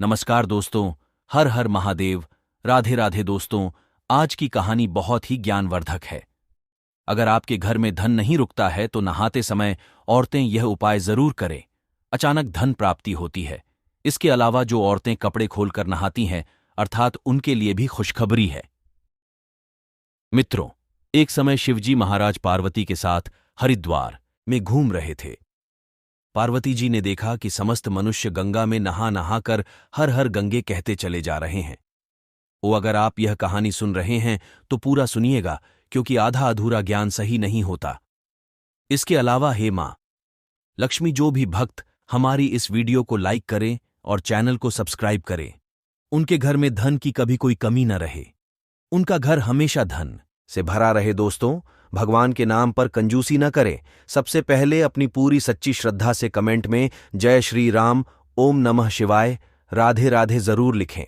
नमस्कार दोस्तों, हर हर महादेव, राधे राधे दोस्तों। आज की कहानी बहुत ही ज्ञानवर्धक है। अगर आपके घर में धन नहीं रुकता है तो नहाते समय औरतें यह उपाय जरूर करें। अचानक धन प्राप्ति होती है। इसके अलावा जो औरतें कपड़े खोलकर नहाती हैं, अर्थात उनके लिए भी खुशखबरी है। मित्रों, एक समय शिवजी महाराज पार्वती के साथ हरिद्वार में घूम रहे थे। पार्वती जी ने देखा कि समस्त मनुष्य गंगा में नहा नहाकर हर हर गंगे कहते चले जा रहे हैं। अगर आप यह कहानी सुन रहे हैं तो पूरा सुनिएगा, क्योंकि आधा अधूरा ज्ञान सही नहीं होता। इसके अलावा हे मां लक्ष्मी, जो भी भक्त हमारी इस वीडियो को लाइक करें और चैनल को सब्सक्राइब करें, उनके घर में धन की कभी कोई कमी न रहे, उनका घर हमेशा धन से भरा रहे। दोस्तों, भगवान के नाम पर कंजूसी न करें। सबसे पहले अपनी पूरी सच्ची श्रद्धा से कमेंट में जय श्री राम, ओम नमः शिवाय, राधे राधे जरूर लिखें।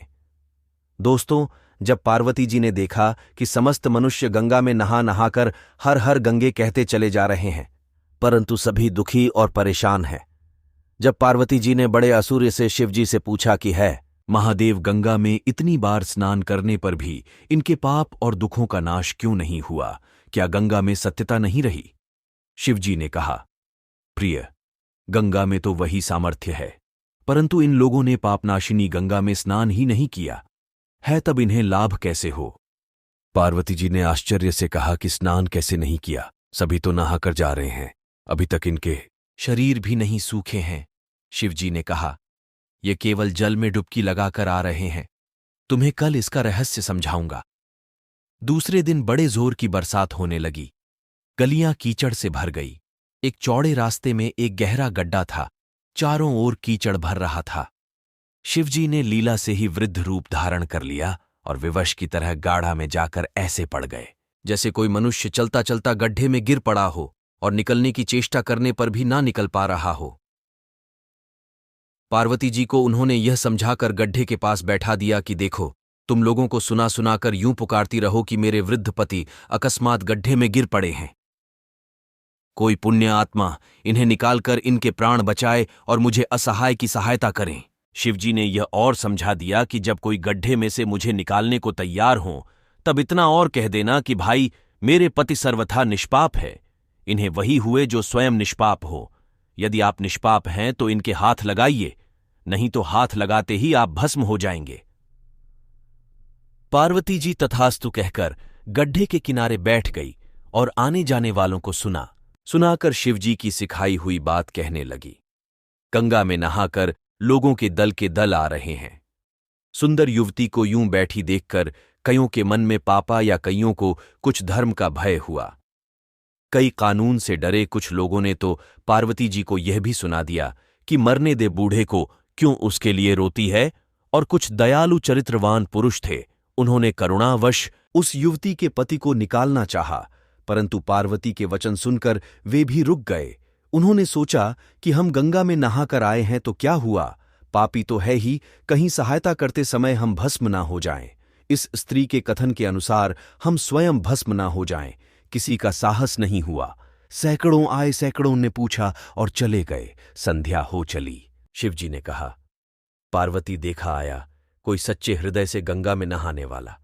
दोस्तों, जब पार्वती जी ने देखा कि समस्त मनुष्य गंगा में नहा नहाकर हर हर गंगे कहते चले जा रहे हैं, परंतु सभी दुखी और परेशान हैं, जब पार्वती जी ने बड़े आसुर्य से शिवजी से पूछा कि है महादेव, गंगा में इतनी बार स्नान करने पर भी इनके पाप और दुखों का नाश क्यों नहीं हुआ? क्या गंगा में सत्यता नहीं रही? शिवजी ने कहा, प्रिय, गंगा में तो वही सामर्थ्य है, परंतु इन लोगों ने पापनाशिनी गंगा में स्नान ही नहीं किया है, तब इन्हें लाभ कैसे हो? पार्वती जी ने आश्चर्य से कहा कि स्नान कैसे नहीं किया? सभी तो नहाकर जा रहे हैं, अभी तक इनके शरीर भी नहीं सूखे हैं। शिवजी ने कहा, ये केवल जल में डुबकी लगाकर आ रहे हैं, तुम्हें कल इसका रहस्य समझाऊंगा। दूसरे दिन बड़े जोर की बरसात होने लगी। गलियां कीचड़ से भर गई। एक चौड़े रास्ते में एक गहरा गड्ढा था। चारों ओर कीचड़ भर रहा था। शिवजी ने लीला से ही वृद्ध रूप धारण कर लिया और विवश की तरह गाढ़ा में जाकर ऐसे पड़ गए जैसे कोई मनुष्य चलता चलता गड्ढे में गिर पड़ा हो और निकलने की चेष्टा करने पर भी ना निकल पा रहा हो। पार्वती जी को उन्होंने यह समझाकर गड्ढे के पास बैठा दिया कि देखो, तुम लोगों को सुना सुनाकर यूं पुकारती रहो कि मेरे वृद्ध पति अकस्मात गड्ढे में गिर पड़े हैं। कोई पुण्य आत्मा इन्हें निकालकर इनके प्राण बचाए और मुझे असहाय की सहायता करें। शिवजी ने यह और समझा दिया कि जब कोई गड्ढे में से मुझे निकालने को तैयार हो, तब इतना और कह देना कि भाई, मेरे पति सर्वथा निष्पाप है। इन्हें वही हुए जो स्वयं निष्पाप हो। यदि आप निष्पाप हैं तो इनके हाथ लगाइए, नहीं तो हाथ लगाते ही आप भस्म हो जाएंगे। पार्वती जी तथास्तु कहकर गड्ढे के किनारे बैठ गई और आने जाने वालों को सुनाकर शिवजी की सिखाई हुई बात कहने लगी। गंगा में नहाकर लोगों के दल आ रहे हैं। सुंदर युवती को यूं बैठी देखकर कईयों के मन में पापा या कईयों को कुछ धर्म का भय हुआ। कई कानून से डरे कुछ लोगों ने तो पार्वती जी को यह भी सुना दिया कि मरने दे बूढ़े को, क्यों उसके लिए रोती है। और कुछ दयालु चरित्रवान पुरुष थे, उन्होंने करुणावश उस युवती के पति को निकालना चाहा, परंतु पार्वती के वचन सुनकर वे भी रुक गए। उन्होंने सोचा कि हम गंगा में नहाकर आए हैं तो क्या हुआ, पापी तो है ही, कहीं सहायता करते समय हम भस्म ना हो जाएं। इस स्त्री के कथन के अनुसार हम स्वयं भस्म ना हो जाएं। किसी का साहस नहीं हुआ। सैकड़ों आए, सैकड़ों ने पूछा और चले गए। संध्या हो चली। शिवजी ने कहा, पार्वती, देखा आया कोई सच्चे हृदय से गंगा में नहाने वाला।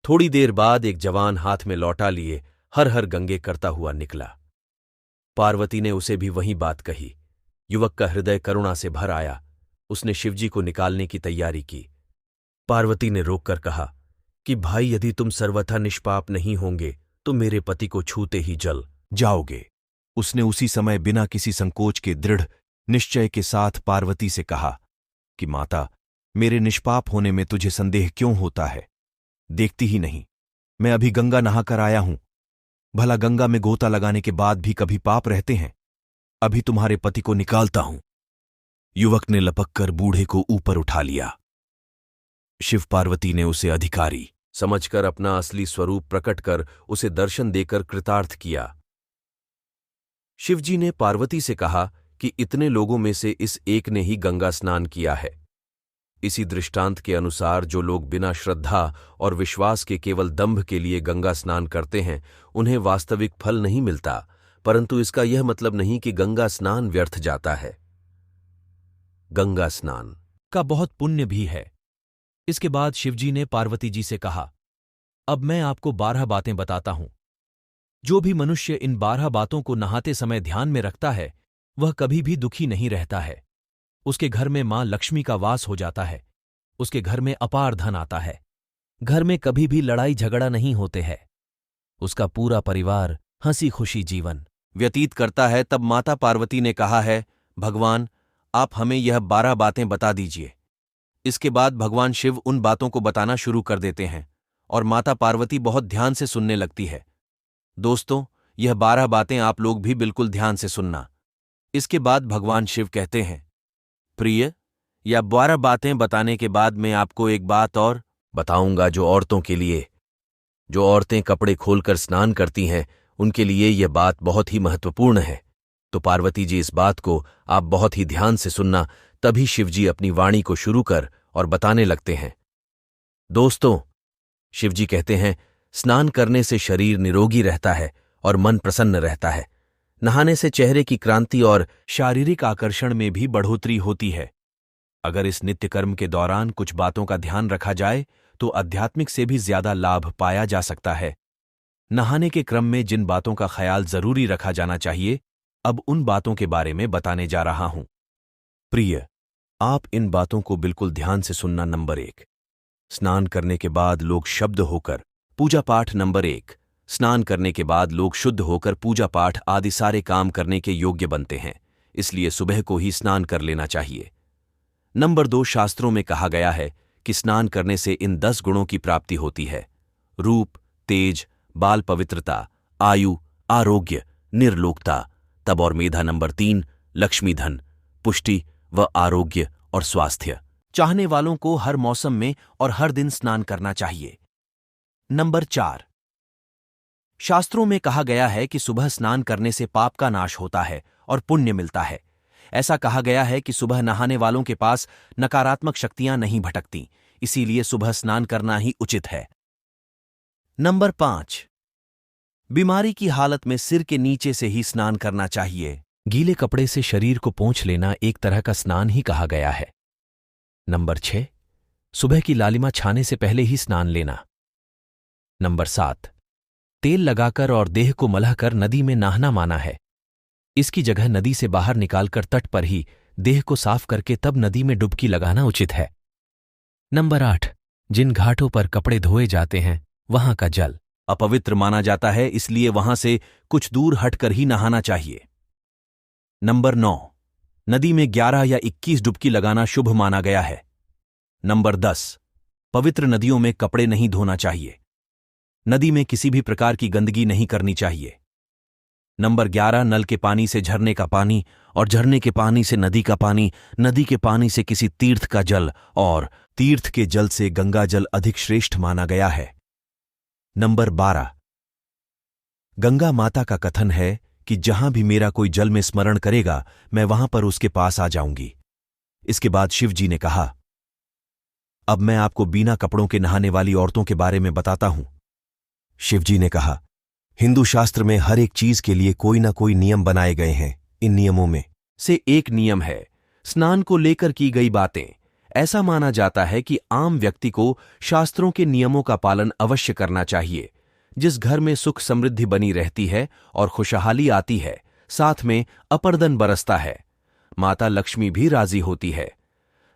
थोड़ी देर बाद एक जवान हाथ में लौटा लिए हर हर गंगे करता हुआ निकला। पार्वती ने उसे भी वही बात कही। युवक का हृदय करुणा से भर आया। उसने शिवजी को निकालने की तैयारी की। पार्वती ने रोककर कहा कि भाई, यदि तुम सर्वथा निष्पाप नहीं होंगे तो मेरे पति को छूते ही जल जाओगे। उसने उसी समय बिना किसी संकोच के दृढ़ निश्चय के साथ पार्वती से कहा कि माता, मेरे निष्पाप होने में तुझे संदेह क्यों होता है? देखती ही नहीं, मैं अभी गंगा नहाकर आया हूं। भला गंगा में गोता लगाने के बाद भी कभी पाप रहते हैं? अभी तुम्हारे पति को निकालता हूं। युवक ने लपककर बूढ़े को ऊपर उठा लिया। शिव पार्वती ने उसे अधिकारी समझकर अपना असली स्वरूप प्रकट कर उसे दर्शन देकर कृतार्थ किया। शिवजी ने पार्वती से कहा कि इतने लोगों में से इस एक ने ही गंगा स्नान किया है। इसी दृष्टांत के अनुसार जो लोग बिना श्रद्धा और विश्वास के केवल दंभ के लिए गंगा स्नान करते हैं, उन्हें वास्तविक फल नहीं मिलता, परंतु इसका यह मतलब नहीं कि गंगा स्नान व्यर्थ जाता है। गंगा स्नान का बहुत पुण्य भी है। इसके बाद शिवजी ने पार्वती जी से कहा, अब मैं आपको 12 बातें बताता हूं। जो भी मनुष्य इन 12 बातों को नहाते समय ध्यान में रखता है वह कभी भी दुखी नहीं रहता है। उसके घर में मां लक्ष्मी का वास हो जाता है। उसके घर में अपार धन आता है। घर में कभी भी लड़ाई झगड़ा नहीं होते हैं। उसका पूरा परिवार हंसी खुशी जीवन व्यतीत करता है। तब माता पार्वती ने कहा है, भगवान आप हमें यह 12 बातें बता दीजिए। इसके बाद भगवान शिव उन बातों को बताना शुरू कर देते हैं और माता पार्वती बहुत ध्यान से सुनने लगती है। दोस्तों, यह 12 बातें आप लोग भी बिल्कुल ध्यान से सुनना। इसके बाद भगवान शिव कहते हैं, प्रिय, यह 12 बातें बताने के बाद मैं आपको एक बात और बताऊंगा जो औरतों के लिए, जो औरतें कपड़े खोलकर स्नान करती हैं उनके लिए यह बात बहुत ही महत्वपूर्ण है। तो पार्वती जी इस बात को आप बहुत ही ध्यान से सुनना। तभी शिवजी अपनी वाणी को शुरू कर और बताने लगते हैं। दोस्तों, शिवजी कहते हैं, स्नान करने से शरीर निरोगी रहता है और मन प्रसन्न रहता है। नहाने से चेहरे की क्रांति और शारीरिक आकर्षण में भी बढ़ोतरी होती है। अगर इस नित्य कर्म के दौरान कुछ बातों का ध्यान रखा जाए तो आध्यात्मिक से भी ज्यादा लाभ पाया जा सकता है। नहाने के क्रम में जिन बातों का ख्याल जरूरी रखा जाना चाहिए, अब उन बातों के बारे में बताने जा रहा हूं। प्रिय, आप इन बातों को बिल्कुल ध्यान से सुनना। नंबर 1, स्नान करने के बाद लोग शब्द होकर पूजा पाठ। नंबर 1, स्नान करने के बाद लोग शुद्ध होकर पूजा पाठ आदि सारे काम करने के योग्य बनते हैं, इसलिए सुबह को ही स्नान कर लेना चाहिए। नंबर 2, शास्त्रों में कहा गया है कि स्नान करने से इन 10 गुणों की प्राप्ति होती है: रूप, तेज, बाल पवित्रता, आयु, आरोग्य, निर्लोकता, तप और मेधा। नंबर 3, लक्ष्मी, धन, पुष्टि व आरोग्य और स्वास्थ्य। चाहने वालों को हर मौसम में और हर दिन स्नान करना चाहिए। नंबर 4, शास्त्रों में कहा गया है कि सुबह स्नान करने से पाप का नाश होता है और पुण्य मिलता है। ऐसा कहा गया है कि सुबह नहाने वालों के पास नकारात्मक शक्तियां नहीं भटकती, इसीलिए सुबह स्नान करना ही उचित है। नंबर 5, बीमारी की हालत में सिर के नीचे से ही स्नान करना चाहिए। गीले कपड़े से शरीर को पोंछ लेना एक तरह का स्नान ही कहा गया है। नंबर 6, सुबह की लालिमा छाने से पहले ही स्नान लेना। नंबर 7, तेल लगाकर और देह को मलहकर नदी में नहाना माना है। इसकी जगह नदी से बाहर निकालकर तट पर ही देह को साफ करके तब नदी में डुबकी लगाना उचित है। नंबर 8, जिन घाटों पर कपड़े धोए जाते हैं वहां का जल अपवित्र माना जाता है, इसलिए वहां से कुछ दूर हटकर ही नहाना चाहिए। नंबर 9, नदी में 11 या 21 डुबकी लगाना शुभ माना गया है। नंबर 10, पवित्र नदियों में कपड़े नहीं धोना चाहिए। नदी में किसी भी प्रकार की गंदगी नहीं करनी चाहिए। नंबर 11, नल के पानी से झरने का पानी और झरने के पानी से नदी का पानी, नदी के पानी से किसी तीर्थ का जल और तीर्थ के जल से गंगा जल अधिक श्रेष्ठ माना गया है। नंबर 12, गंगा माता का कथन है कि जहां भी मेरा कोई जल में स्मरण करेगा मैं वहां पर उसके पास आ जाऊंगी। इसके बाद शिव जी ने कहा, अब मैं आपको बिना कपड़ों के नहाने वाली औरतों के बारे में बताता हूं। शिव जी ने कहा, हिंदू शास्त्र में हर एक चीज के लिए कोई ना कोई नियम बनाए गए हैं। इन नियमों में से एक नियम है स्नान को लेकर की गई बातें। ऐसा माना जाता है कि आम व्यक्ति को शास्त्रों के नियमों का पालन अवश्य करना चाहिए। जिस घर में सुख समृद्धि बनी रहती है और खुशहाली आती है, साथ में अपर्दन बरसता है, माता लक्ष्मी भी राजी होती है।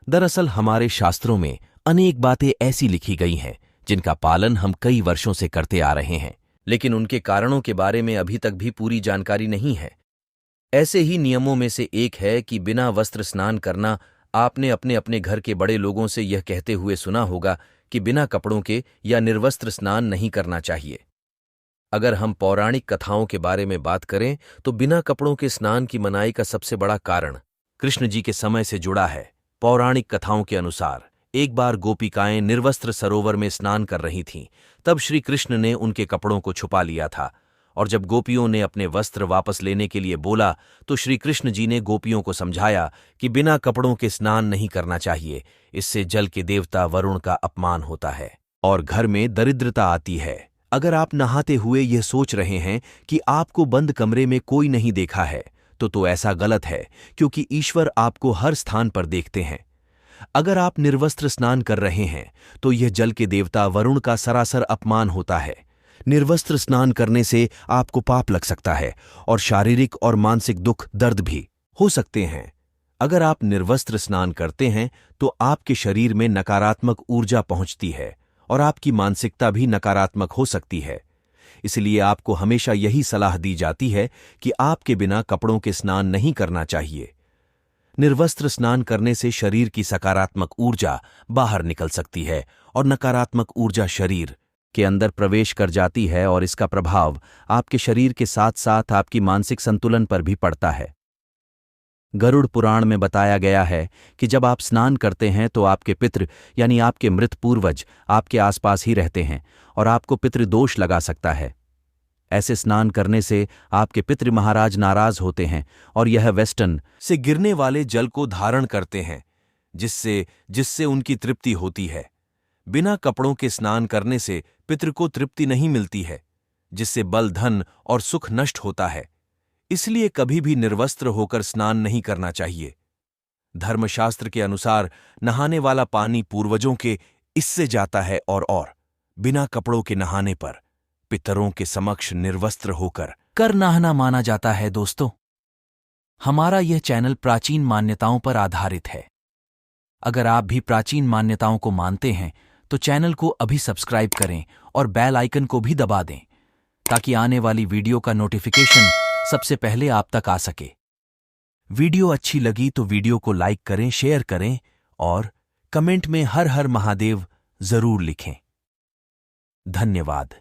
दरअसल हमारे शास्त्रों में अनेक बातें ऐसी लिखी गई हैं जिनका पालन हम कई वर्षों से करते आ रहे हैं, लेकिन उनके कारणों के बारे में अभी तक भी पूरी जानकारी नहीं है। ऐसे ही नियमों में से एक है कि बिना वस्त्र स्नान करना। आपने अपने अपने घर के बड़े लोगों से यह कहते हुए सुना होगा कि बिना कपड़ों के या निर्वस्त्र स्नान नहीं करना चाहिए। अगर हम पौराणिक कथाओं के बारे में बात करें तो बिना कपड़ों के स्नान की मनाही का सबसे बड़ा कारण कृष्ण जी के समय से जुड़ा है। पौराणिक कथाओं के अनुसार एक बार गोपिकाएं निर्वस्त्र सरोवर में स्नान कर रही थीं। तब श्री कृष्ण ने उनके कपड़ों को छुपा लिया था और जब गोपियों ने अपने वस्त्र वापस लेने के लिए बोला तो श्री कृष्ण जी ने गोपियों को समझाया कि बिना कपड़ों के स्नान नहीं करना चाहिए, इससे जल के देवता वरुण का अपमान होता है और घर में दरिद्रता आती है। अगर आप नहाते हुए यह सोच रहे हैं कि आपको बंद कमरे में कोई नहीं देखा है तो ऐसा गलत है, क्योंकि ईश्वर आपको हर स्थान पर देखते हैं। अगर आप निर्वस्त्र स्नान कर रहे हैं तो यह जल के देवता वरुण का सरासर अपमान होता है। निर्वस्त्र स्नान करने से आपको पाप लग सकता है और शारीरिक और मानसिक दुख दर्द भी हो सकते हैं। अगर आप निर्वस्त्र स्नान करते हैं तो आपके शरीर में नकारात्मक ऊर्जा पहुंचती है और आपकी मानसिकता भी नकारात्मक हो सकती है। इसलिए आपको हमेशा यही सलाह दी जाती है कि आपके बिना कपड़ों के स्नान नहीं करना चाहिए। निर्वस्त्र स्नान करने से शरीर की सकारात्मक ऊर्जा बाहर निकल सकती है और नकारात्मक ऊर्जा शरीर के अंदर प्रवेश कर जाती है और इसका प्रभाव आपके शरीर के साथ साथ आपकी मानसिक संतुलन पर भी पड़ता है। गरुड़ पुराण में बताया गया है कि जब आप स्नान करते हैं तो आपके पितृ यानी आपके मृत पूर्वज आपके आसपास ही रहते हैं और आपको पितृदोष लगा सकता है। ऐसे स्नान करने से आपके पितृ महाराज नाराज होते हैं और यह वेस्टर्न से गिरने वाले जल को धारण करते हैं, जिससे उनकी तृप्ति होती है। बिना कपड़ों के स्नान करने से पितृ को तृप्ति नहीं मिलती है, जिससे बल, धन और सुख नष्ट होता है। इसलिए कभी भी निर्वस्त्र होकर स्नान नहीं करना चाहिए। धर्मशास्त्र के अनुसार नहाने वाला पानी पूर्वजों के इससे जाता है और बिना कपड़ों के नहाने पर पितरों के समक्ष निर्वस्त्र होकर कर नहाना माना जाता है। दोस्तों, हमारा यह चैनल प्राचीन मान्यताओं पर आधारित है। अगर आप भी प्राचीन मान्यताओं को मानते हैं तो चैनल को अभी सब्सक्राइब करें और बेल आइकन को भी दबा दें ताकि आने वाली वीडियो का नोटिफिकेशन सबसे पहले आप तक आ सके। वीडियो अच्छी लगी तो वीडियो को लाइक करें, शेयर करें और कमेंट में हर हर महादेव जरूर लिखें। धन्यवाद।